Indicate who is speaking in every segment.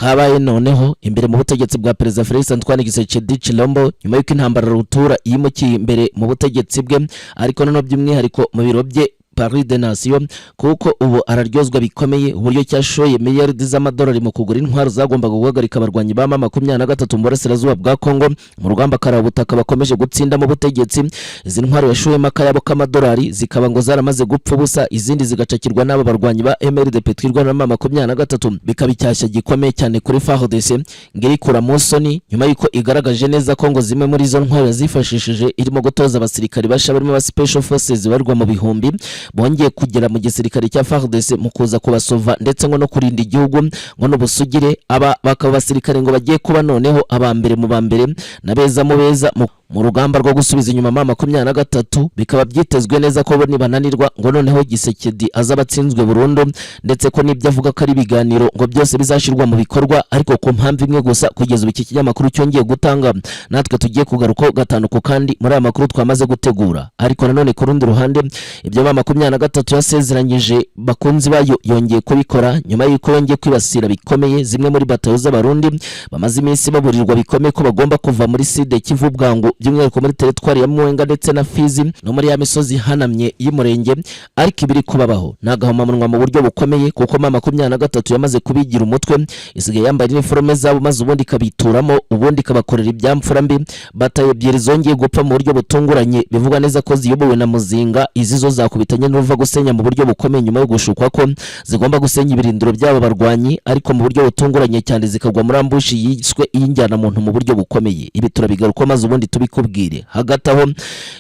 Speaker 1: kabaye noneho imbere mu butegetsi bwa Perezida Felix Antoine Tshisekedi Tshilombo nyuma y'uko intambara rutura yimukiye imbere mu butegetsi bwe ariko noneho by'umwihariko mu biro bye Paris de Nation kuko ubu araryozwa bikomeye uburyo cyashoye miliyardi z'amadolari mu kugura intwaro zagombaga guhagarika abarwanyi ba mama 23 mu burasirazuba bwa Kongo mu rugamba karabutaka bakomeje gutsinda mu butegetsi. Izi ntwaro yashoye makayabo k'amadolari zikaba ngo zaramaze gupfa ubusa, izindi zigacakirwa n'aba barwanyi ba MRDP twirwa na mama 23 bikabicyashya gikomeye cyane kuri FARDC ngirikura musoni nyuma y'uko igaragaje neza ko ngo zimwe muri izo ntwaro zifashishije irimo gutoza abasirikari basha barimo ba special forces barwa mu bihumbi bongeye kugera mu gisirikare cya FARDC mu kuza kubasova ndetse ngo no kurinda igihugu ngo n'ubusugire aba bakaba basirikare ngo bagiye kuba noneho abambere mu bambere na beza mu beza mu rugamba rwo gusubiza inyuma mama 23 bikaba byitezwe neza ko boni bananirwa ngo noneho Gisekedi azabatsinzwe burundu ndetse ko nibyo avuga ko ari biganiro ngo byose bizashirwa mu bikorwa ariko ku mpamvu imwe gusa kugeza iki kinyamakuru cyongeye gutanga natwe tugiye kugaruka gatanu ku kandi muri aya makuru twamaze gutegura. Ariko nanone ku rundi ruhande ibyo mama 23 yasezeranyije bakunzi bayo yongeye kubikora nyuma y'uko yongeye kwibasira bikomeye zimwe muri batayo z'abarundi bamaze iminsi baburirwa bikomeye ko bagomba kuva muri Sud Kivu bwangu by'umwihariko muri teritwari ya Mwenga ndetse na Fizi no muri ya misozi hanamye y'umurenge ariko ibiri kubabaho nagahomamunwa mu buryo bukomeye kuko mama 23 yamaze kubigira umutwe isigaye yambaye uniforme zabo maze ubundi kabituramo ubundi kabakorera ibyamfura mbi bataye ebyiri zongeye gupfa mu buryo butunguranye bivugwa neza ko ziyobowe na Muzinga izizo zakubitanye n'uva gusenya mu buryo bukomeye nyuma yo gushukwa ko zigomba gusenya ibirindiro byabo barwanyi ariko mu buryo butunguranye cyane zikagwa muri ambushi yiswe iyinjyana muntu mu buryo bukomeye. Ibi turabigaruka maze ubundi kubwire hagati aho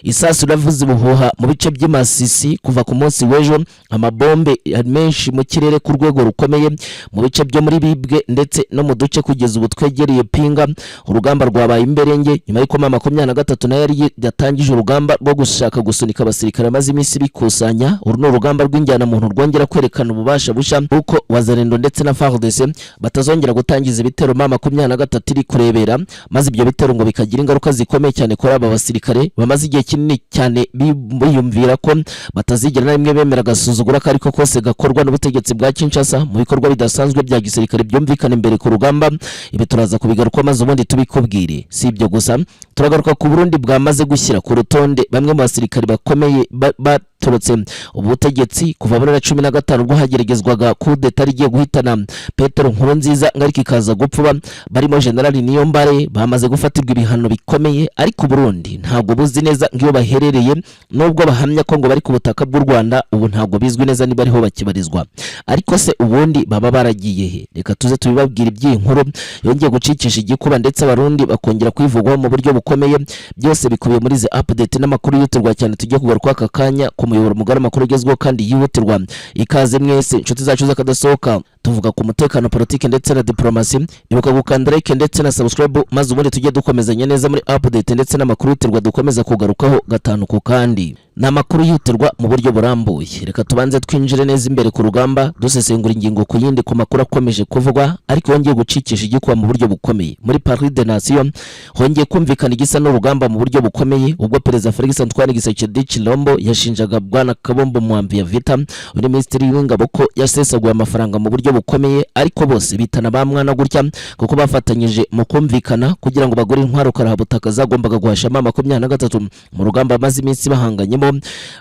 Speaker 1: isasu ravuze buhuha mu bice by'Imasisi kuva ku munsi w'ejo amabombe menshi mu kirere ku rwego rukomeye mu bice byo muri Bibwe ndetse no mu duce kugeza ubu twegereye Pinga. Urugamba rwabaye imberenge nyuma y'uko mama 23 nayo yari yatangije urugamba rwo gushaka gusunika abasirikare maze iminsi bikusanya uruno urugamba rw'injyana muntu rwongera kwerekana ububasha busha uko Wazalendo ndetse na FARDC batazongera gutangiza ibitero mama 23 iri kurebera maze ibyo bitero ngo bikagira ingaruka zikomeye cyane kuri aba basirikare bamaze igihe kinini cyane biyumvira ko batazigera na rimwe bemera gasuzugura kariko kose gakorwa n'ubutegetsi bwa Kinshasa mu bikorwa bidasanzwe bya gisirikare byumvikana imbere ku rugamba. Ibi turaza kubigaruka maze ubundi tubikubwire. Si ibyo gusa turagaruka ku Burundi bwamaze gushyira ku rutonde bamwe mu basirikare bakomeye turutse ubutegetsi kuva muri 2015 ubwo hageragezwaga kudeta rigiye guhitana Petero Nkurunziza ngariki kaza gupfuba barimo General Niyombare bamaze gufatirwa ibihano bikomeye ariko Burundi ntabwo buzi neza ngiyo baherereye nubwo bahamya ko ngo bari ku butaka bw'u Rwanda ubu ntabwo bizwi neza niba ariho bakibarizwa ariko se ubundi baba baragiye he? Reka tuze tubibabwira iby'inkuru yongeye gucikisha igikuba ndetse abarundi bakongera kwivugwaho mu buryo bukomeye byose bikubiye muri ze update n'amakuru y'uturwa cyane tugiye kugaruka aka kanya umuyoboro mugari makuru ugezweho kandi yihutirwa. Ikaze mwese inshuti zacu zakadasohoka tuvuga ku mutekano politike ndetse na diplomasi ibuka gukanda like ndetse na subscribe maze ubundi tujye dukomezanya neza muri update ndetse n'amakuru y'uturwa dukomeza kugarukaho gatanu ku kandi n'amakuru yihutirwa mu buryo burambuye. Reka tubanze twinjire neza imbere ku rugamba dusesengura ingingo ku yindi ku makuru akomeje kuvugwa ariko yongeye gucikisha igikuba mu buryo bukomeye muri Paris de Nation hongeye kumvikana igisa n'urugamba mu buryo bukomeye ubwo Perezida Felix Antoine Tshisekedi Tshilombo yashinjaga Bwana Kabombo Mwambi ya Vita uri Minisitiri w'Ingabo ko yasesaguye amafaranga mu buryo bukomeye ariko bose bitana ba mwana gutya kuko bafatanyije mu kumvikana kugira ngo bagore intwaro karabutaka zagombaga guhasha mama 23 mu rugamba maze iminsi bahanganyemo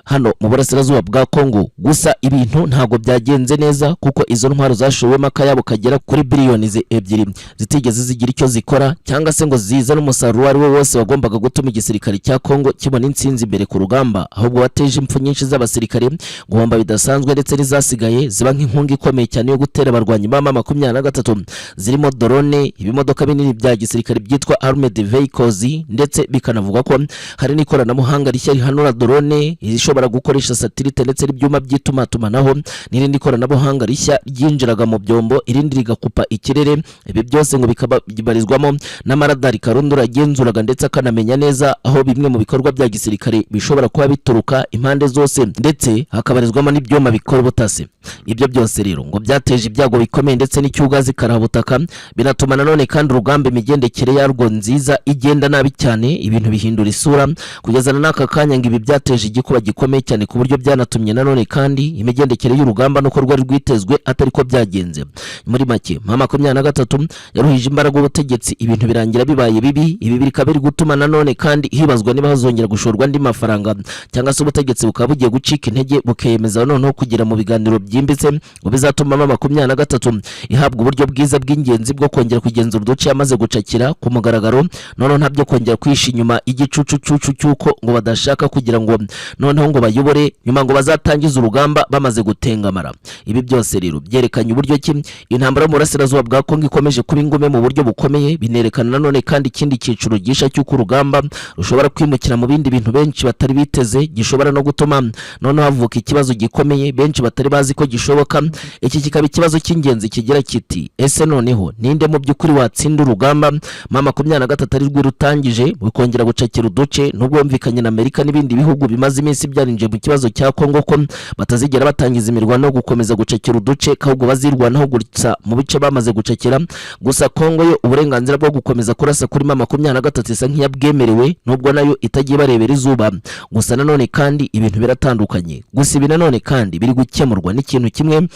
Speaker 1: hano mu burasirazuba bwa Kongo. Gusa ibintu ntago byagenze neza kuko izo ntwaro zashowemo akayabo kagera kuri biliyoni 2 zitigeze zigira icyo zikora cyangwa se ngo ziza n'umusaruro wari wose wagombaga gutuma igisirikare cya Kongo kibona intsinzi imbere ku rugamba ahubwo wateje impfu nyinshi z'abasirikare guhomba bidasanzwe ndetse n'izasigaye ziba nk'inkunga ikomeye cyane yo gutera abarwanyi mama 23 zirimo drone ibimodoka binini bya gisirikare byitwa armored vehicles ndetse bikanavuga ko hari n'ikoranabuhanga rishya rihanura drone izishobora gukoresha satellite ndetse n'ibyuma by'itumatumanaho n'irindi koranabuhanga rishya ryinjiraga mu byombo irindi rigakupa ikirere. Ibi byose ngo bikaba bibarizwamo n'amaradari karundura agenzuraga ndetse akanamenya neza aho bimwe mu bikorwa bya gisirikare bishobora kuba bituruka impande zose ndetse hakabarizwamo n'ibyuma bikora ubutasi. Ibyo byose rero ngo byateje ibyago bikomeye ndetse n'icyugazi karabutaka, binatuma nanone kandi urugamba imigendekere yarwo nziza igenda nabi cyane, ibintu bihindura isura kugeza n'aka kanya ngo ibi byateje igikuba gikomeye cyane ku buryo byanatumye nanone kandi imigendekere y'urugamba nuko rwari rwitezwe atari ko byagenze. Muri make M23 yaruhije imbaraga ubutegetsi, ibintu birangira bibaye bibi. Ibi bikaba biri gutuma nanone kandi hibazwa niba hazongera gushorwa andi mafaranga cyangwa se ubutegetsi bukaba bugiye gucika intege bukemeza noneho kugira mu biganiro byimbitse ngo bizatuma M23 ihabwa uburyo bwiza bw'ingenzi bwo kongera kugenzura uduce yamaze gucakira ku mugaragaro, noneho ntabyo kongera kwisha inyuma igicucu cyuko ngo badashaka kugira ngo noneho ngo bayobore nyuma ngo bazatangiza urugamba bamaze gutengamara. Ibi byose rero byerekanye uburyo ki intambara mu burasirazuba bwa Kongo ikomeje kuba ingume mu buryo bukomeye, binerekana nanone kandi ikindi cyiciro gisha cy'uko urugamba rushobora kwimukira mu bindi bintu benshi batari biteze, gishobora no gutuma noneho havuka ikibazo gikomeye benshi batari bazi ko gishoboka. Iki kikaba ikibazo cy'ingenzi kigira kiti ese noneho ninde mu by'ukuri watsinda urugamba M23 ari rwirutangije bukongera gucakira uduce, nubwo bumvikanye na Amerika n'ibindi bihugu bimaze iminsi byarinje mu kibazo cya Kongo ko batazigera batangiza imirwano no gukomeza gucakira uduce, ahubwo bazirwanaho gutsa mu bice bamaze gucakira. Gusa Kongo yo uburenganzira bwo gukomeza kurasa kuri M23 isa nk'iyabwemerewe, nubwo nayo itagiye barebera izuba. Gusa nanone kandi ibintu biratandukanye, gusa ibi nanone kandi biri gukemurwa n'ikintu kimwe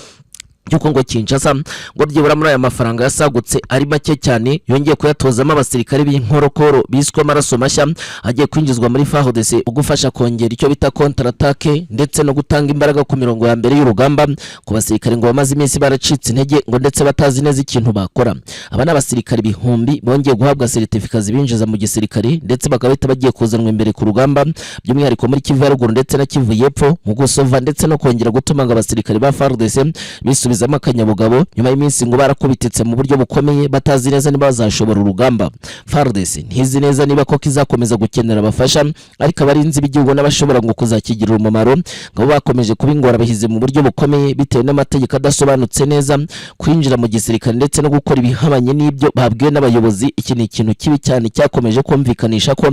Speaker 1: cyuko ngo Kinshasa ngo byibura muri aya mafaranga yasagutse ari make cyane, yongeye kuyatozamo abasirikare b'inkorokoro biswe amaraso mashya agiye kwinjizwa muri FARDC ugufasha kongera icyo bita contre attaque ndetse no gutanga imbaraga ku mirongo ya mbere y'urugamba ku basirikare ngo bamaze iminsi baracitse intege ngo ndetse batazi neza ikintu bakora. Aba n'abasirikare bihumbi bongeye guhabwa certificate zibinjiza mu gisirikare ndetse bakabita bagiye kuzanwa imbere ku rugamba, by'umwihariko muri Kivu ya ruguru ndetse na Kivu y'epfo mu gusova ndetse no kongera gutuma ngo abasirikare ba FARDC bisubizamo akanyabugabo nyuma y'iminsi ngo barakubititse mu buryo bukomeye batazi neza niba bazashobora urugamba. FARDC ntizi neza niba ko kizakomeza gukenera abafasha, ariko abarinzi b'igihugu n'abashobora ngo kuzakigirira umumaro ngo bakomeje kubingora bahize mu buryo bukomeye bitewe n'amategeko adasobanutse neza kwinjira mu gisirikare ndetse no gukora ibihabanye n'ibyo babwiwe n'abayobozi. Iki ni ikintu kibi cyane cyakomeje kumvikanisha ko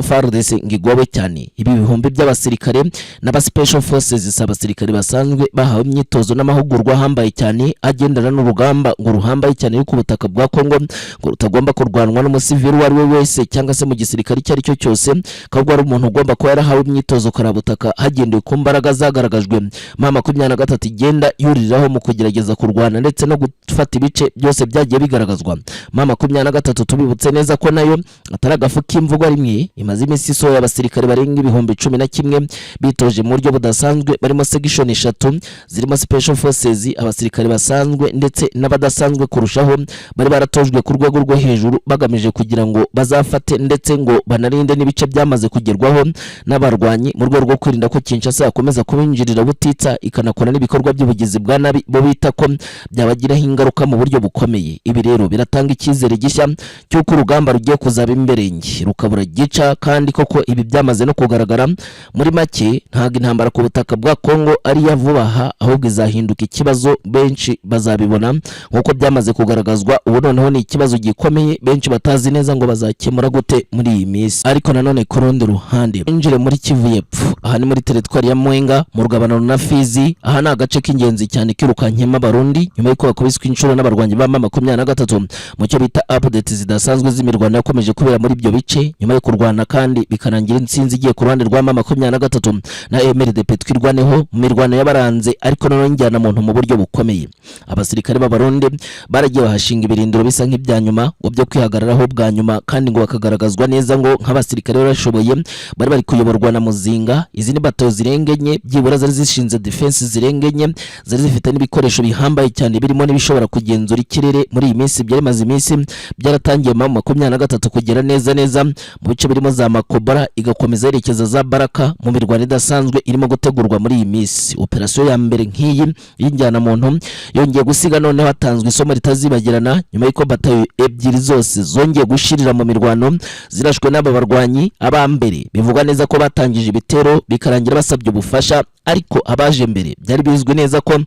Speaker 1: FARDC ngigowe cyane. Ibi bihumbi by'abasirikare n'aba special forces abasirikare basanzwe bahawe imyitozo n'amahugurwa hambaye cyane agendana n'urugamba ngo ruhambaye cyane yuko ubutaka bwa Kongo ngo rutagomba kurwanwa n'umusivili wari we wese cyangwa se mu gisirikare icyo ari cyo cyose, kabwo ari umuntu ugomba kuba yarahawe imyitozo karabutaka hagendewe ku mbaraga zagaragajwe M23 igenda yuriraho mu kugerageza kurwana ndetse no gufata ibice byose byagiye bigaragazwa. M23 tubibutse neza ko nayo atari agafu k'imvugo rimwe, imaze iminsi isohoye abasirikare barenga ibihumbi 11 bitoje mu buryo budasanzwe, barimo section 3 zirimo special forces, abasirikare basanzwe ndetse n'abadasanzwe kurushaho, bari baratojwe ku rwego rwo hejuru bagamije kugira ngo bazafate ndetse ngo banarinde n'ibice byamaze kugerwaho n'abarwanyi mu rwego rwo kwirinda ko Kinshasa yakomeza kubinjirira butitsa ikanakora n'ibikorwa by'ubugizi bwa nabi bo bita ko byabagiraho ingaruka mu buryo bukomeye. Ibi rero biratanga icyizere gishya cy'uko urugamba rugiye kuzaba imberenge rukabura gica, kandi koko ibi byamaze no kugaragara. Muri make ntago intambara ku butaka bwa Kongo ari ya vuba aha, ahubwo izahinduka ikibazo benshi bazabibona nkuko byamaze kugaragazwa. Ubu noneho ni ikibazo gikomeye benshi batazi neza ngo bazakemura gute muri iyi minsi. Ariko nanone ku rundi ruhande injire muri Kivu y'epfo, aha ni muri teritwari ya Mwenga mu rugabano na Fizi. Aha ni agace k'ingenzi cyane kirukankema abarundi nyuma y'uko bakubiswe inshuro n'abarwanyi ba M23 mu cyo bita updates zidasanzwe z'imirwano yakomeje kubera muri ibyo bice, nyuma yo kurwana kandi bikarangira insinzi igiye ku ruhande rwa M23 na MRDP twirwaneho mu mirwano y'abaranze, ariko nanone njyana muntu mu buryo bukomeye. Abasirikare b'abarundi baragiye bahashinga ibirindiro bisa nk'ibya nyuma ngo byo kwihagararaho bwa nyuma, kandi ngo bakagaragazwa neza ngo nk'abasirikare barashoboye bari kuyoborwa na Muzinga. Izi ni bato zirengenye byibura zari zishinze defense zirengenye, zari zifite n'ibikoresho bihambaye cyane birimo n'ibishobora kugenzura ikirere. Muri iyi minsi byari maze iminsi byaratangiye M23 kugera neza mu bice birimo za Makobara igakomeza yerekeza za Baraka mu mirwano idasanzwe irimo gutegurwa muri iyi minsi. Operation ya mbere nk'iyi y'injyana muntu yongeye gusiga noneho hatanzwe isomo ritazibagirana nyuma y'uko batayo ebyiri zose zongeye gushirira mu mirwano zirashwe n'aba barwanyi. Abambere bivugwa neza ko batangije ibitero bikarangira basabye ubufasha, ariko abaje mbere byari bizwi neza ko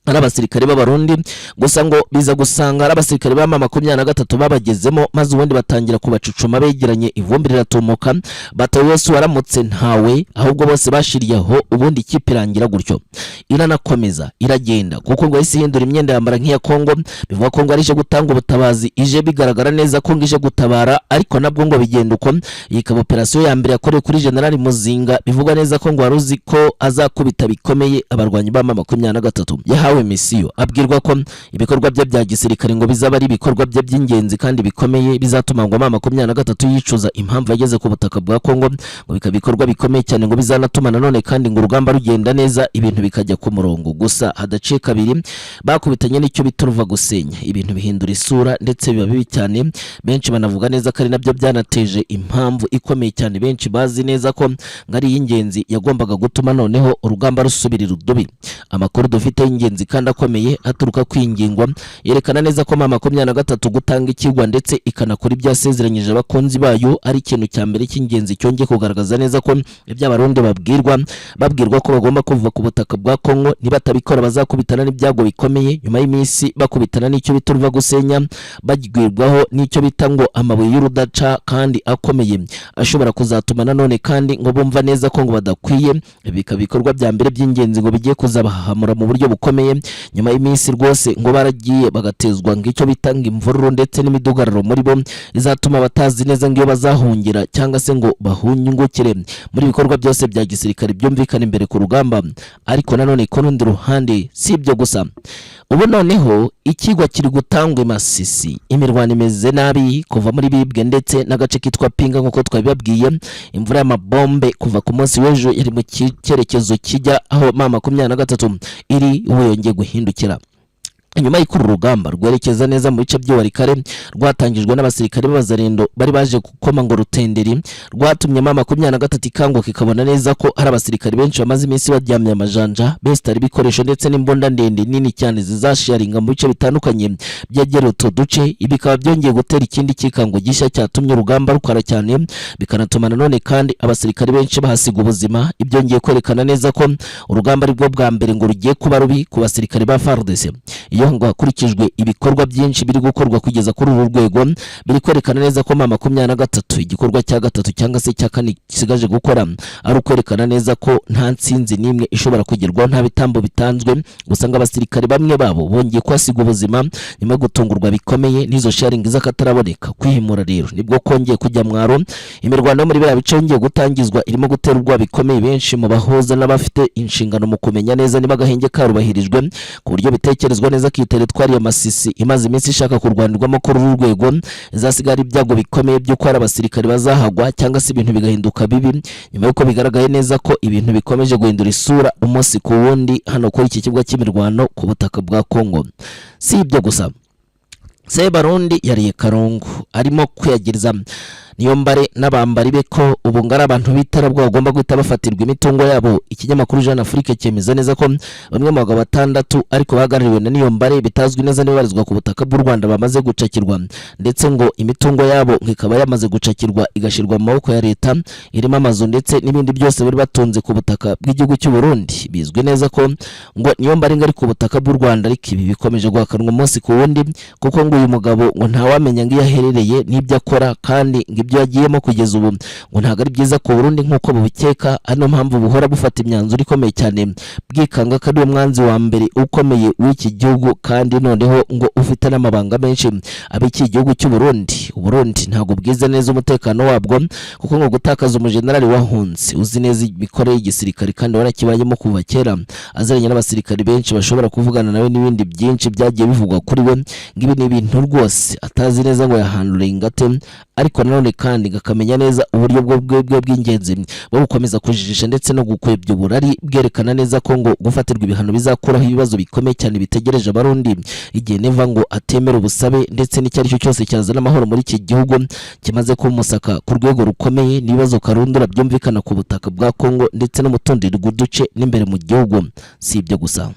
Speaker 1: ari abasirikare b'abarundi gusa ngo biza gusanga ari abasirikare ba M23 babagezemo maze ubundi batangira kubacucuma begeranye ivumbi riratumuka batawe wese waramutse ntawe ahubwo bose bashiriyeho ubundi ikipe irangira gutyo iranakomeza iragenda kuko ngo isi hindura imyenda yambara nk'iya Kongo bivuga ko ngo arije gutanga ubutabazi ije bigaragara neza ko ngije gutabara ariko nabwo ngo bigenda uko ikaba operation ya mbere yakorewe kuri General Muzinga bivuga neza ko ngo waruzi ko azakubita bikomeye abarwanyi ba M23 yahawe misiyo abwirwa ko ibikorwa bye bya gisirikare ngo bizaba ari ibikorwa bye by'ingenzi kandi bikomeye bizatuma ngo M23 yicuza impamvu yageze ku butaka bwa Kongo ngo bikabikorwa bikomeye cyane ngo bizanatuma nanone kandi ngo urugamba rugenda neza ibintu bikajya ku murongo gusa hadaciye kabiri bakubitanye n'icyo bituruva gusenya ibintu bihindura isura ndetse biba bibi cyane benshi banavuga neza ko ari nabyo byanateje impamvu ikomeye cyane benshi bazi neza ko ngari y'ingenzi yagombaga gutuma noneho urugamba rusubirira udubi amakuru dufite y'ingenzi kandi akomeye aturuka kwingingwa yerekana neza ko M23 gutanga ikigwa ndetse ikanakora ibyasezeranyije abakonzi bayo ari ikintu cya mbere cy'ingenzi cyongeye kugaragaza neza ko iby'abarundi babwirwa ko bagomba kuva ku butaka bwa Kongo nibatabikora bazakubitana n'ibyago bikomeye nyuma y'iminsi bakubitana n'icyo bituruva gusenya bagirwaho n'icyo bita ngo amabuye y'urudaca kandi akomeye ashobora kuzatuma nanone kandi ngo bumva neza ko ngo badakwiye bikabikorwa bya mbere by'ingenzi ngo bigiye kuzabahamura mu buryo bukomeye nyuma y'iminsi rwose ngo baragiye bagatezwa ngicyo bitanga imvururu ndetse n'imidugararo muri bo izatuma batazi neza ngo bazahungira cyangwa se ngo bahunyungukire muri bikorwa byose bya gisirikare byumvikana imbere ku rugamba ariko nanone ku rundi ruhande si ibyo gusa ubu noneho ikigwa kiri gutangwa Masisi imirwano imeze nabi kuva muri bibwe ndetse n'agace kitwa Pinga nkuko twabibabwiye imvura y'amabombe kuva ku munsi w'ejo yari mu cyerekezo kijya aho M23 iri wiyongeye guhindukira nyuma y'ikuru rugamba rwerekeza neza mu bice by'Warikare rwatangijwe n'abasirikare b'abazarendo bari baje gukoma ngo rutenderi rwatumye M23 ikanguka ikabona neza ko hari abasirikare benshi bamaze iminsi baryamye amajanja bestari bikoresho ndetse n'imbonda ndende nini cyane zizasharinga mu bice bitandukanye byegereye utu duce ibikaba byongeye gutera ikindi kikango gishya cyatumye urugamba rukara cyane bikanatuma nanone kandi abasirikare benshi bahasiga ubuzima ibyongeye kwerekana neza ko urugamba ari bwo bwa mbere ngo rugiye kuba rubi ku basirikare ba FARDC ngo hakurikijwe ibikorwa byinshi biri gukorwa kugeza kuri uru rwego biri kwerekana neza ko M23 igikorwa cya gatatu cyangwa se cya kane gisigaje gukora ari ukwerekana neza ko nta nsinzi nimwe ishobora kugerwaho nta bitambo bitanzwe gusanga abasirikare bamwe babo bongeye kwasiga ubuzima nyuma yo gutungurwa bikomeye n'izo sharing z'akataraboneka kwihimura rero nibwo kongeye kujya mwaro imirwano muri bya bice yongeye gutangizwa irimo gutera ubwoba bikomeye benshi mu bahoza n'abafite inshingano mu kumenya neza niba gahenge karubahirijwe ku buryo bitekerezwa neza teritwari ya Masisi imaze iminsi ishaka kurwanirwamo kuri uru rwego izasigara ibyago bikomeye byo kwara abasirikare bazahagwa cyangwa se ibintu bigahinduka bibi nyuma yuko bigaragaye neza ko ibintu bikomeje guhindura isura umunsi ku wundi hano kuri iki kibuga cy'imirwano ku butaka bwa Kongo si ibyo gusa Sebarundi yariye Karongo arimo kwiyagiriza niyo mbare n'abambari be ko ubu ngara abantu bitarabwo bagomba guhita bafatirwa imitungo yabo ikinyamakuru Jeune Afrique cyemeza neza ko bamwe mu bagabo 6 ariko bahagarariwe na niyo mbare bitazwi neza nibarizwa ku butaka bw'u Rwanda bamaze gucakirwa ndetse ngo imitungo yabo nkikaba yamaze gucakirwa igashirwa mu maboko ya leta irimo amazu ndetse n'ibindi byose bari batunze ku butaka bw'igihugu cy'u Burundi bizwi neza ko ngo niyo mbare ngari ku butaka bw'u Rwanda ariko ibi bikomeje guhakanwa umunsi ku wundi kuko ngo uyu mugabo ngo ntawamenya ngo yaherereye n'ibyo akora kandi ibyo yagiyemo kugeza ubu ngo ntago ari byiza ku Burundi nkuko bubikeka ano mpamvu buhora bufata imyanzuro ikomeye cyane bwikanga kandi umwanzi wa mbere ukomeye w'iki gihugu kandi noneho ngo ufite n'amabanga menshi abiki gihugu cy'u Burundi Burundi ntago bwiza neza umutekano wabwo kuko ngo gutakaza umujenerali wahunze uzi neza ibikoreye igisirikare kandi warakibayemo kuva kera azaranye n'abasirikare benshi bashobora kuvugana nawe n'ibindi byinshi byagiye bivugwa kuri we ngibi ni ibintu rwose atazi neza ngo yahandure ingate ariko nanone kandi gakamenya neza uburyo bw'ingenzi bwo gukomeza kujijisha ndetse no gukwebya uburari bwerekana neza ko ngo gufatirwa ibihano bizakuraho ibibazo bikomeye cyane bitegereje abarundi igihe neva ngo atemera ubusabe ndetse n'icyari cyo cyose cyazana amahoro muri iki gihugu kimaze kumusaka ku rwego rukomeye n'ibibazo karundura byumvikana ku butaka bwa Kongo ndetse no mutondirwa uduce n'imbere mu gihugu si ibyo gusa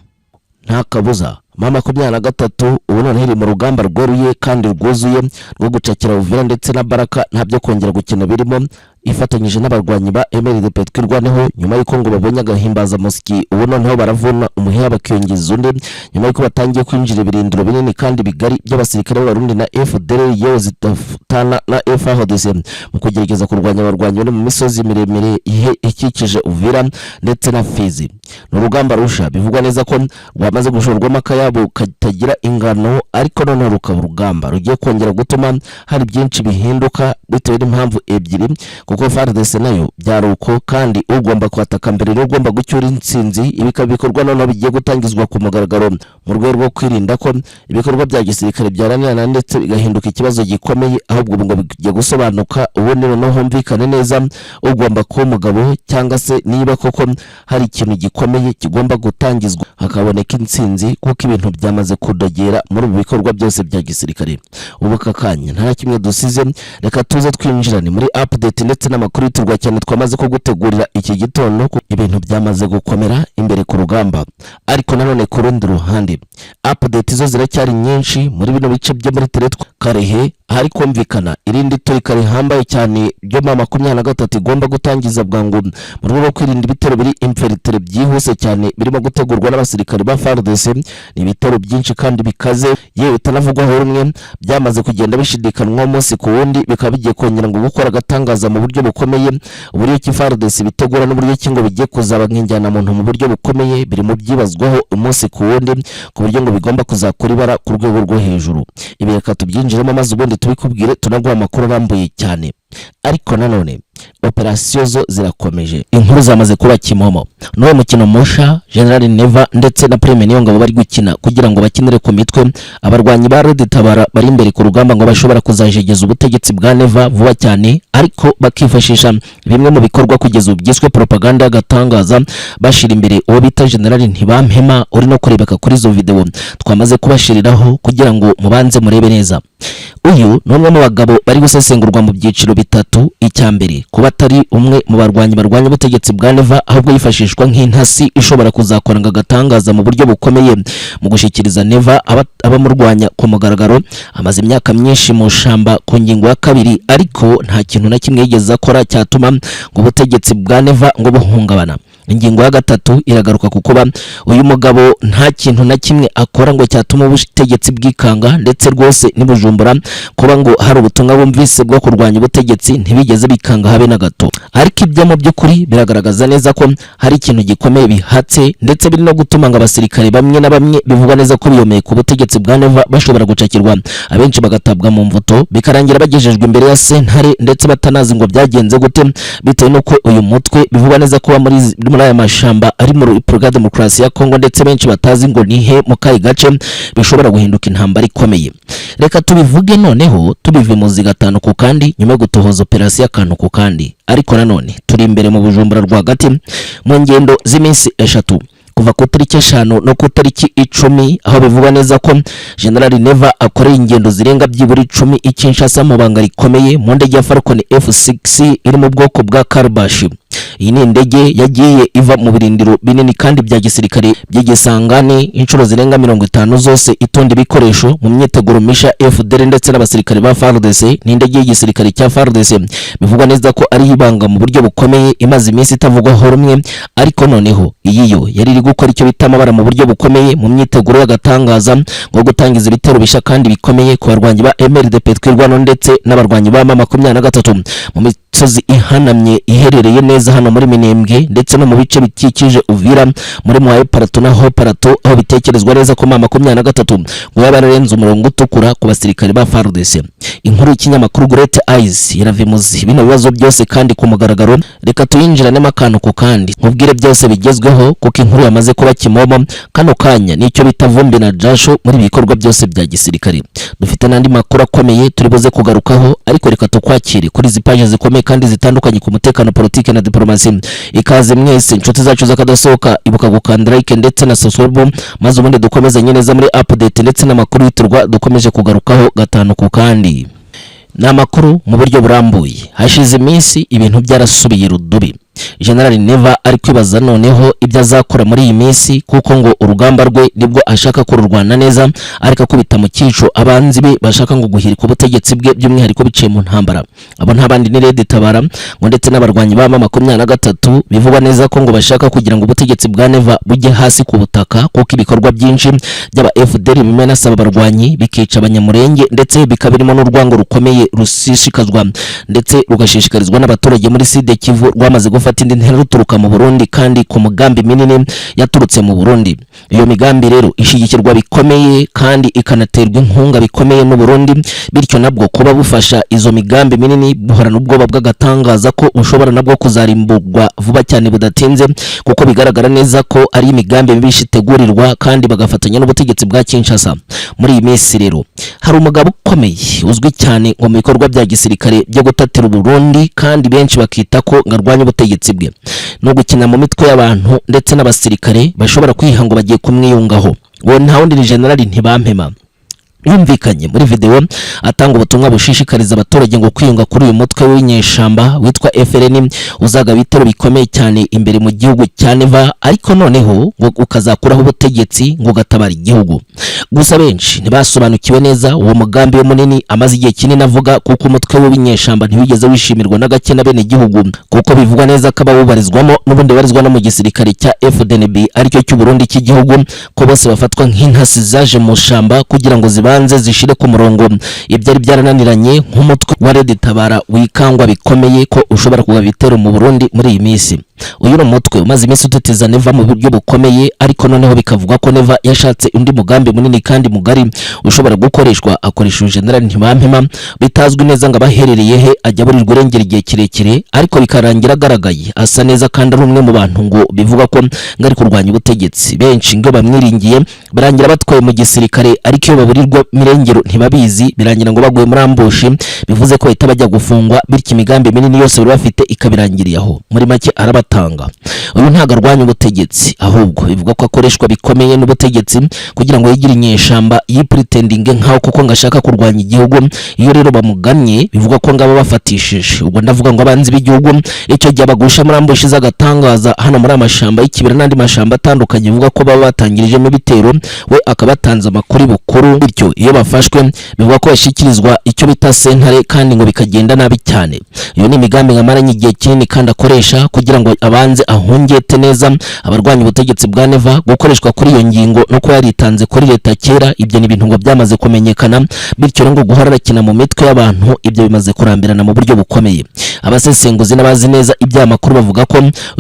Speaker 1: nta kabuza M23 ubu none iri mu rugamba rworuye kandi rwuzuye rwo gucakira Uvira ndetse na Baraka ntabyo kongera gukina birimo ifatanyije n'abarwanyi ba MRDP twirwaneho nyuma y'uko ngo babonye agahimbaza musiki ubu noneho baravuna umuheha bakiyongeza undi nyuma y'uko batangiye kwinjira ibirindiro binini kandi bigari by'abasirikare b'Abarundi na FDLR yewe zitatana na FARDC mu kugerageza kurwanya abarwanyi bari mu misozi miremire ikikije Uvira ndetse na Fizi. N'urugamba rusha bivugwa neza ko rwamaze gushorwamo akayabo katagira ingano, ariko noneho rukaba urugamba rugiye kongera gutuma hari byinshi bihinduka bitewe n'impamvu ebyiri, kuko FARDC nayo byaruko kandi ugomba kwataka mbere n'ugomba gucyura intsinzi. Ibikaba bikorwa noneho bigiye gutangizwa ku mugaragaro mu rwego rwo kwirinda ko ibikorwa bya gisirikare byaranirana ndetse bigahinduka ikibazo gikomeye, ahubwo ngo bigiye gusobanuka ubundi noneho humvikane neza ugomba kuba umugabo, cyangwa se niba koko hari ikintu gikomeye kigomba gutangizwa hakaboneka intsinzi, kuko ibintu byamaze kudogera muri ubu bikorwa byose bya gisirikare. Ubu kakanya nta kimwe dusize, reka tuze twinjirane muri update ndetse n'amakuru yiturwa cyane twamaze ko gutegurira iki gitondo. Ibintu byamaze gukomera imbere ku rugamba, ariko nanone ku rundi ruhande update zo ziracyari nyinshi muri bino bice byo muri Teretwa Karehe, hari kumvikana irindi turika rihambaye cyane ryo mu 23 igomba gutangiza bwangu mu rwego rwo kwirinda ibitero biri infiltrate byihuse cyane birimo gutegurwa n'abasirikare ba FARDC. Ni ibitero byinshi kandi bikaze, yewe bitanavugwaho rumwe, byamaze kugenda bishidikanwa umunsi ku wundi, bikaba bigiye kongera ngo gukora agatangaza mu buryo bukomeye. Uburyo ki FARDC bitegura n'uburyo ki ngo bigiye kuzaba nk'injyana muntu mu buryo bukomeye biri mu byibazwaho umunsi ku wundi, ku buryo ngo bigomba kuzakora ibara ku rwego rwo hejuru. Ibi reka tubyinjiremo maze ubundi tubikubwire, tunaguha amakuru arambuye cyane. Ariko nanone operasiyo zo zirakomeje, inkuru zamaze kuba kimomo. N'uwo mukino musha General Neva ndetse na Prime Niyongabo bari gukina kugira ngo bakinire ku mitwe abarwanyi ba Red Tabara bari imbere ku rugamba ngo bashobora kuzajegeza ubutegetsi bwa Neva vuba cyane, ariko bakifashisha bimwe mu bikorwa kugeza ubyiswe propaganda y'agatangaza, bashira imbere uwo bita General Ntibampema uri no kurebeka kuri zo video twamaze kubashiriraho kugira ngo mubanze murebe neza. Uyu n'umwe mu bagabo bari gusesengurwa mu byiciro bitatu. Icyambere kuba atari umwe mu barwanyi barwanya ubutegetsi bwa Neva, ahubwo yifashishwa nk'intasi ishobora kuzakora agatangaza mu buryo bukomeye mu gushikiriza Neva abamurwanya ku mugaragaro. Amaze imyaka myinshi mu shamba ku ngingo ya kabiri, ariko nta kintu na kimwe yigeze akora cyatuma ngo ubutegetsi bwa Neva ngo buhungabana. Ingingo ya gatatu iragaruka kukuba uyu mugabo nta kintu na kimwe akora ngo cyatuma ubutegetsi bwikanga, ndetse rwose nibujumbura kuba ngo hari ubutumwa bumvise bwo kurwanya ubutegetsi ntibigeze bikanga habe na gato. Ariko ibyo mu by'ukuri biragaragaza neza ko hari ikintu gikomeye bihatse, ndetse biri no gutuma ngo abasirikare bamwe na bamwe bivuga neza ko biyomeye ku butegetsi bwa Neva bashobora gucakirwa, abenshi bagatabwa mu mvuto bikarangira bagejejwe imbere ya sentare, ndetse batanazi ngo byagenze gute, bitewe nuko uyu mutwe bivuga neza ko muri aya mashamba ari mu Repubulika Demokarasi ya Kongo, ndetse benshi batazi ngo nihe mu kayi gace bishobora guhinduka intambara ikomeye. Reka tubivuge noneho tubive muzi gatanu ku kandi nyuma yo gutohoza operasiyo akantu ku kandi. Ariko nanone turi imbere mu Bujumbura rwagati mu ngendo z'iminsi 3 kuva ku tariki 5 no ku tariki 10, aho bivuga neza ko General Neva akoreye ingendo zirenga byiburi 10 ikinshasa mu banga rikomeye mu ndege ya Falcon F6 iri mu bwoko bwa Karbashi. Iyi ni indege yagiye iva mu birindiro binini kandi bya gisirikare by'igisangane inshuro zirenga 50 zose itonda ibikoresho mu myiteguro misha FDL ndetse n'abasirikare ba FARDC. Ni indege y'igisirikare cya FARDC bivugwa neza ko ari ibanga mu buryo bukomeye, imaze iminsi itavugwaho rumwe, ariko noneho iyi yo yari iri gukora icyo bita amabara mu buryo bukomeye mu myiteguro y'agatangaza ngo gutangiza ibitero bisha kandi bikomeye ku barwanyi ba MRDP twirwano ndetse n'abarwanyi ba 23 mu misozi ihanamye iherereye neza hano muri Minembwe ndetse no mu bice bikikije Uvira muri Mwaye Parato na Ho Parato, aho bitekerezwa neza ko 23 ngo yabarenze umurongo utukura ku basirikare ba FARDC. Inkuru y'ikinyamakuru Great Eyes yaravimuzi bino bibazo byose kandi ku mugaragaro. Reka tuyinjirane makano ku kandi nkubwire byose bigezweho, kuko inkuru yamaze kuba kimomo kano kanya nicyo bita vumbi na jasho muri bikorwa byose bya gisirikare. Dufite nandi makuru akomeye turibuze kugarukaho, ariko reka tukwakire kuri zipaje zikomeye kandi zitandukanye ku mutekano, politike na diplomasi. Ikaze mwese inshuti zacu zakadasohoka, ibuka gukanda like ndetse na subscribe, maze ubundi dukomeze neza muri update ndetse n'amakuru yiturwa dukomeje kugarukaho gatanu ku kandi. N'amakuru mu buryo burambuye. Hashize iminsi ibintu byarasubiye rudubi. General Neva ari kwibaza noneho ibyo azakora muri iyi minsi, kuko ngo urugamba rwe nibwo ashaka kururwana neza, ariko kubita mu cyico abanzi be bashaka ngo guhirika ubutegetsi bwe by'umwihariko biciye mu ntambara. Abo ntabandi ni Red Tabara ngo ndetse n'abarwanyi ba M23 bivugwa neza ko ngo bashaka kugira ngo ubutegetsi bwa Neva bujye hasi ku butaka, kuko ibikorwa byinshi by'aba FDL bimena saba abarwanyi bikica abanyamurenge, ndetse bikabirimo n'urwango rukomeye rusishikazwa ndetse rugashishikarizwa n'abaturage muri Sud Kivu rwamaze gufata indi ntera ruturuka mu Burundi, kandi ku mugambi minini yaturutse mu Burundi. Iyo migambi rero ishigikirwa bikomeye kandi ikanaterwa inkunga bikomeye n'u Burundi, bityo nabwo kuba bufasha izo migambi minini buhorana ubwoba bw'agatangaza ko ushobora nabwo kuzarimburwa vuba cyane budatinze, kuko bigaragara neza ko ari imigambi mibisha itegurirwa kandi bagafatanya n'ubutegetsi bwa Kinshasa. Muri iyi minsi rero hari umugabo ukomeye uzwi cyane mu bikorwa bya gisirikare byo gutatira u Burundi, kandi benshi bakita ko ngarwanya ubutegetsi bwe no gukina mu mitwe y'abantu ndetse n'abasirikare bashobora kwihango bagiye kumwiyungaho. Uwo nta wundi ni General Ntibampema. Yumvikanye muri video atanga ubutumwa bushishikariza abaturage ngo kwiyunga kuri uyu mutwe w'inyeshamba witwa FRN uzaga bitero bikomeye cyane imbere mu gihugu cya Neva, ariko noneho ngo ukazakuraho ubutegetsi ngo gatabara igihugu. Gusa benshi ntibasobanukiwe neza uwo mugambi wo munini amaze igihe kinini avuga, kuko umutwe w'inyeshamba ntibigeze wishimirwa na gake na bene igihugu, kuko bivugwa neza ko abawubarizwamo n'ubundi barizwa no mu gisirikare cya FDNB aricyo cy'u Burundi cy'igihugu, ko bose bafatwa nk'intasi zaje mu shamba kugira ngo banze zishire ku murongo. Ibyari byarananiranye nk'umutwe wa Red Tabara wikangwa bikomeye ko ushobora kugaba ibitero mu Burundi muri iyi minsi. Uyu no mutwe umaze iminsi utetiza Neva mu buryo bukomeye, ariko noneho bikavuga ko Neva yashatse undi mugambi munini kandi mugari ushobora gukoreshwa, akoresha General Ntibampema bitazwi neza ngo abaherereye he, ajya buri rwengera igihe kirekire, ariko bikarangira agaragaye asa neza kandi ari umwe mu bantu ngo bivuga ko ngari kurwanya ubutegetsi. Benshi ngo bamwiringiye barangira batwaye mu gisirikare, ariko iyo baburirwa mirengero ntibabizi, birangira ngo baguye muri ambushi, bivuze ko bahita bajya gufungwa, bityo imigambi minini yose bari bafite ikabirangiriye aho. Muri make arabatanga. Uyu ntago arwanya ubutegetsi, ahubwo bivuga ko akoreshwa bikomeye n'ubutegetsi kugira ngo yigire inyeshamba yipretendinge nkaho kuko ngashaka kurwanya igihugu. Iyo rero bamuganye bivuga ko ngaba bafatishije, ubwo ndavuga ngo abanzi b'igihugu icyo gihe bagusha muri ambushi z'agatangaza hano muri amashamba y'ikibira n'andi mashamba atandukanye, bivuga ko baba batangirijemo ibitero, we akabatanze amakuru bukuru, bityo iyo bafashwe bivuga ko bashyikirizwa icyo bita sentare, kandi ngo bikagenda nabi cyane. Iyo ni imigambi ngamaranye igihe kinini kandi akoresha kugira ngo abanze ahungete neza abarwanya ubutegetsi bwa Neva. Gukoreshwa kuri iyo ngingo no ko yaritanze kuri leta kera, ibyo ni ibintu ngo byamaze kumenyekana, bityo ngo guharakina mu mitwe y'abantu ibyo bimaze kurambirana mu buryo bukomeye. Abasesenguzi n'abazi neza ibya makuru bavuga ko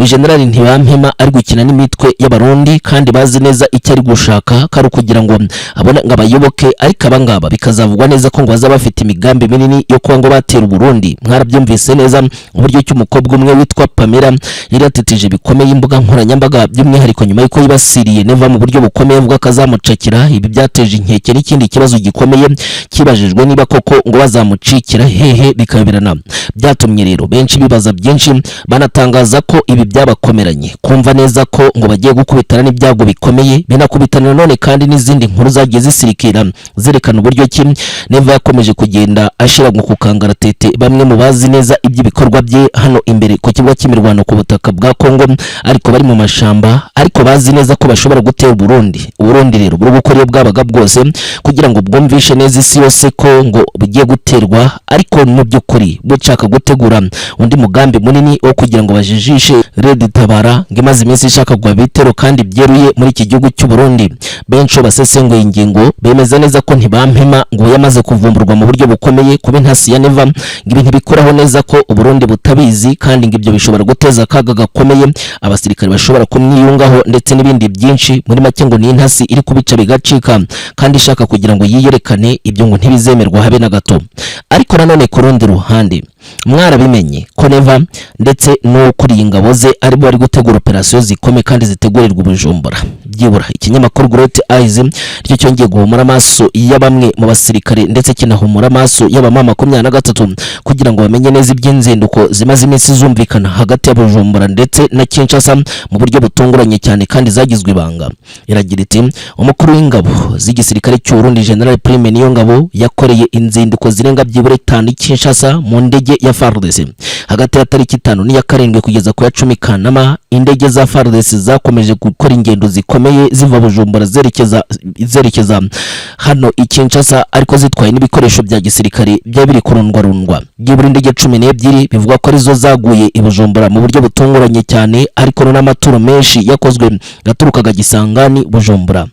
Speaker 1: General Ntibampema ari gukina n'imitwe y'abarundi, kandi bazi neza icyo ari gushaka kari kugira ngo abone ngo abayoboke, ariko abangaba bikazavugwa neza ko ngo baza bafite imigambi minini yo kuba ngo batera Burundi. Mwarabyumvise neza uburyo cy'umukobwa umwe witwa Pamela yari yatetije bikomeye imbuga nkoranyambaga, by'umwihariko nyuma y'uko yibasiriye Neva mu buryo bukomeye, avuga ko azamucakira. Ibi byateje inkeke n'ikindi kibazo gikomeye kibajijwe niba koko ngo bazamucikira hehe, bikabirana. Byatumye rero benshi bibaza byinshi, banatangaza ko ibi byabakomeranye kumva neza ko ngo bagiye gukubitana n'ibyago bikomeye, binakubitana none kandi n'izindi nkuru zagiye zisirikira zerekana uburyo ki Neva yakomeje kugenda ashira mu kukangaratete bamwe mu bazi neza iby'ibikorwa bye hano imbere ku kibuga cy'imirwano ku butaka bwa Kongo, ariko bari mu mashamba, ariko bazi neza ko bashobora gutera Burundi. Burundi rero buri gukora bwabaga bwose kugira ngo bwumvishe neza isi yose ko ngo bugiye guterwa, ariko mu by'ukuri bushaka gutegura undi mugambi munini wo kugira ngo bajijishe Red Tabara ngo imaze iminsi ishaka kugwa bitero kandi byeruye muri iki gihugu cy'u Burundi. Benshi basesenguye ingingo bemeza neza ko Ntibampema ngo yamaze kuvumburwa mu buryo bukomeye kuba intasi ya Neva, ngo ibintu bikoraho neza ko u Burundi butabizi, kandi ngo ibyo bishobora guteza akaga gakomeye, abasirikare bashobora kumwiyungaho ndetse n'ibindi byinshi. Muri make ngo ni intasi iri kubica bigacika, kandi ishaka kugira ngo yiyerekane, ibyo ngo ntibizemerwa habe na gato. Ariko nanone ku rundi ruhande mwarabimenye ko Neva ndetse no kuri ingabo ze aribo bari gutegura operasiyo zikomeye kandi zitegurirwa Bujumbura. Byibura ikinyamakuru Great Eyes ryo cyongeye guhumura amaso y'abamwe mu basirikare ndetse kinahumura amaso y'abamama 23 kugira ngo bamenye neza iby'inzinduko zimaze iminsi zumvikana hagati ya Bujumbura ndetse na Kinshasa mu buryo butunguranye cyane kandi zagizwe ibanga. Iragira iti umukuru w'ingabo z'igisirikare cy'u Burundi General Prime Niyongabo yakoreye inzinduko zirenga byibura 5 Kinshasa mu ndege ya FARDC. Hagati ya tariki 5 n'iya 7 kugeza ku ya 10 Kanama, indege za FARDC zakomeje gukora ingendo zikomeye ziva Bujumbura zerekeza hano i Kinshasa, ariko zitwaye n'ibikoresho bya gisirikare byabiri kurundwa. Byibura indege 12 bivugwa ko arizo zaguye i Bujumbura mu buryo butunguranye cyane, ariko n'amaturo menshi yakozwe gaturukaga Gisangani Bujumbura.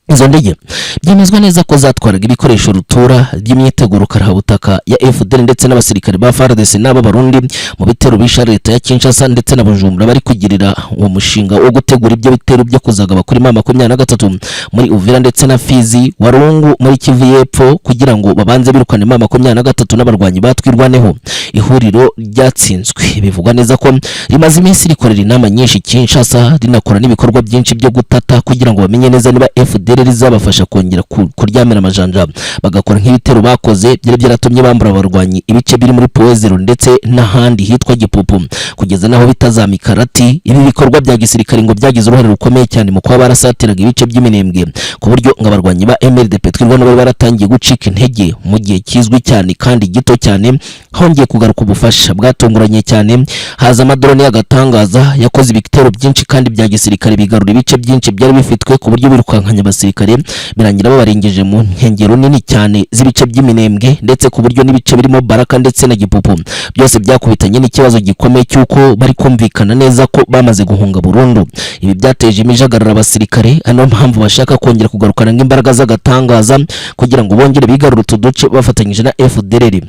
Speaker 1: Izo ndege byemezwa neza ko zatwaraga ibikoresho rutura by'imyiteguro karahabutaka ya FDL ndetse n'abasirikare ba FARDC n'aba Barundi mu bitero bisha leta ya Kinshasa ndetse na Bujumbura bari kugirira uwo mushinga wo gutegura ibyo bitero byo kuzagaba kuri mama 23 muri Uvira ndetse na Fizi, Warungu muri Kivu y'Epfo, kugira ngo babanze birukane mama 23 n'abarwanyi batwirwaneho. Ihuriro ryatsinzwe bivugwa neza ko rimaze iminsi rikorera inama nyinshi Kinshasa, rinakora n'ibikorwa byinshi byo gutata kugira ngo bamenye neza niba FDL rizabafasha kongera kuryamira amajanja bagakora nk'ibitero bakoze byari byaratumye bambura abarwanyi ibice biri muri Poezero ndetse n'ahandi hitwa Gipupu, kugeza naho bitazamikarati. Ibi bikorwa bya gisirikare ngo byagize uruhare rukomeye cyane mu kuba barasatiraga ibice by'iminembwe, ku buryo ngo abarwanyi ba MLDP twirwana bari baratangiye gucika intege mu gihe kizwi cyane kandi gito cyane. Hongeye kugaruka ubufasha bwatunguranye cyane, haza amadrone y'agatangaza yakoze ibitero byinshi kandi bya gisirikare bigarura ibice byinshi byari bifitwe, ku buryo birukankanya abasirikare birangira babarengeje mu nkengero nini cyane z'ibice by'iminembwe, ndetse ku buryo n'ibice birimo Baraka ndetse na Gipupu byose byakubitanye n'ikibazo gikomeye cy'uko bari kumvikana neza ko bamaze guhunga burundu. Ibi byateje imijagarara abasirikare, ano mpamvu bashaka kongera kugarukana nk'imbaraga z'agatangaza kugira ngo bongere bigarura utuduce bafatanyije na FDLR.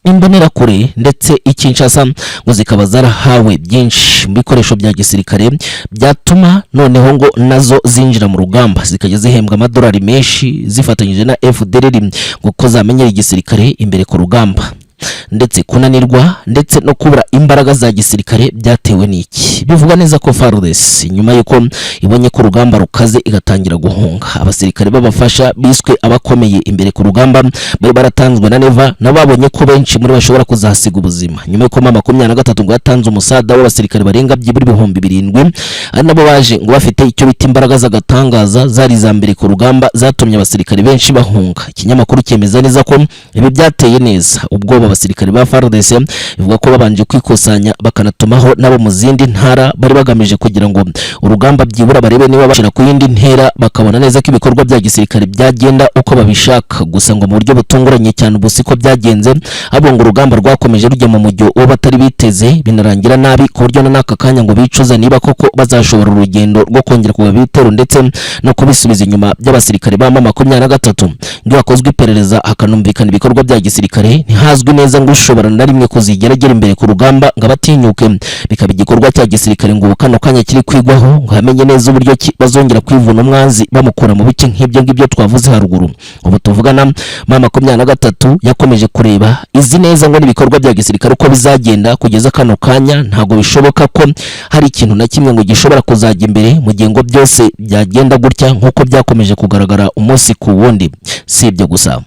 Speaker 1: Imbonerakure ndetse Kinshasa ngo zikaba zarahawe byinshi mu bikoresho bya gisirikare byatuma noneho ngo nazo zinjira mu rugamba zikajya zihembwa amadolari menshi zifatanyije na FDLR ngo ko zamenyera igisirikare imbere ku rugamba. Ndetse kunanirwa ndetse no kubura imbaraga za gisirikare byatewe n'iki? Bivuga neza ko FARDC nyuma yuko ibonye ko urugamba rukaze igatangira guhunga, abasirikare babafasha biswe abakomeye imbere ku rugamba bari baratanzwe na Neva, nababonye ko benshi muri bashobora kuzasiga ubuzima nyuma yuko mama 23 ngo yatanze umusada w'abasirikare barenga byibura 7,000, ari nabo baje ngo bafite icyo bita imbaraga z'agatangaza zari za mbere ku rugamba zatumye abasirikare benshi bahunga. Ikinyamakuru cyemeza neza ko ibi byateye neza ubwoba abasirikare ba FARDC, bivuga ko babanje kwikusanya bakanatumaho nabo mu zindi ntara bari bagamije kugira ngo urugamba byibura barebe niba bashira ku yindi ntera, bakabona neza ko ibikorwa bya gisirikare byagenda uko babishaka. Gusa ngo mu buryo butunguranye cyane ubusiko byagenze, abo ngo urugamba rwakomeje rujya mu mujyo uwo batari biteze, binarangira nabi ku buryo n'aka kanya ngo bicuza niba koko bazashobora urugendo rwo kongera kuba bitero ndetse no kubisubiza inyuma by'abasirikare ba mama 23. Ngo hakozwe iperereza hakanumvikana ibikorwa bya gisirikare, ntihazwi neza ngo ushobora na rimwe kuzigeragera imbere ku rugamba ngo abatinyuke bikaba igikorwa cya gisirikare ngo kano kanya kiri kwigwaho ngo hamenye neza uburyo bazongera kwivuna umwanzi bamukura mu bice nk'ibyo ngibyo twavuze haruguru. Ubu tuvugana mama 23 yakomeje kureba izi neza ngo n'ibikorwa bya gisirikare uko bizagenda kugeza kano kanya, ntago bishoboka ko hari ikintu na kimwe ngo gishobora kuzajya imbere mu gihe ngo byose byagenda gutya nk'uko byakomeje kugaragara umunsi ku wundi. Si ibyo gusa,